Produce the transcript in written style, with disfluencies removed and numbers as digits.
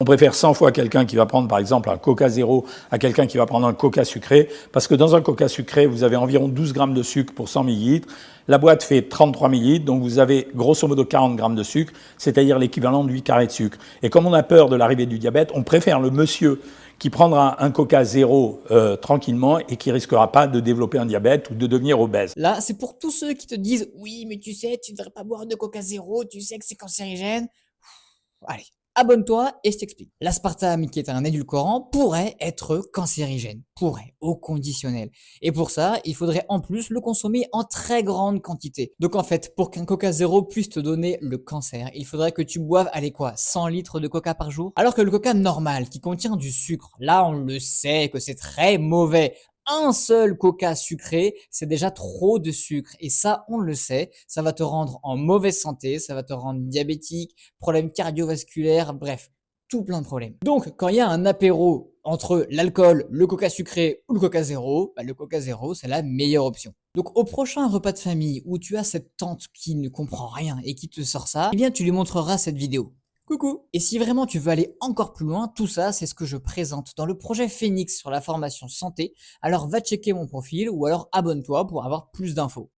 préfère 100 fois quelqu'un qui va prendre par exemple un Coca zéro à quelqu'un qui va prendre un Coca sucré, parce que dans un Coca sucré, vous avez environ 12 grammes de sucre pour 100 millilitres. La boîte fait 33 millilitres, donc vous avez grosso modo 40 grammes de sucre, c'est-à-dire l'équivalent de 8 carrés de sucre. Et comme on a peur de l'arrivée du diabète, on préfère le monsieur qui prendra un Coca zéro tranquillement et qui risquera pas de développer un diabète ou de devenir obèse. Là, c'est pour tous ceux qui te disent oui, mais tu sais, tu ne devrais pas boire de Coca zéro, tu sais que c'est cancérigène. Allez, abonne-toi et je t'explique. L'aspartame, qui est un édulcorant, pourrait être cancérigène. Pourrait, au conditionnel. Et pour ça, il faudrait en plus le consommer en très grande quantité. Donc en fait, pour qu'un Coca zéro puisse te donner le cancer, il faudrait que tu boives, allez quoi, 100 litres de Coca par jour? Alors que le Coca normal, qui contient du sucre, là on le sait que c'est très mauvais. Un seul Coca sucré, c'est déjà trop de sucre. Et ça, on le sait, ça va te rendre en mauvaise santé, ça va te rendre diabétique, problèmes cardiovasculaires, bref, tout plein de problèmes. Donc, quand il y a un apéro entre l'alcool, le Coca sucré ou le Coca zéro, le Coca zéro, c'est la meilleure option. Donc, au prochain repas de famille où tu as cette tante qui ne comprend rien et qui te sort ça, eh bien, tu lui montreras cette vidéo. Coucou! Et si vraiment tu veux aller encore plus loin, tout ça, c'est ce que je présente dans le projet Phoenix sur la formation santé. Alors va checker mon profil ou alors abonne-toi pour avoir plus d'infos.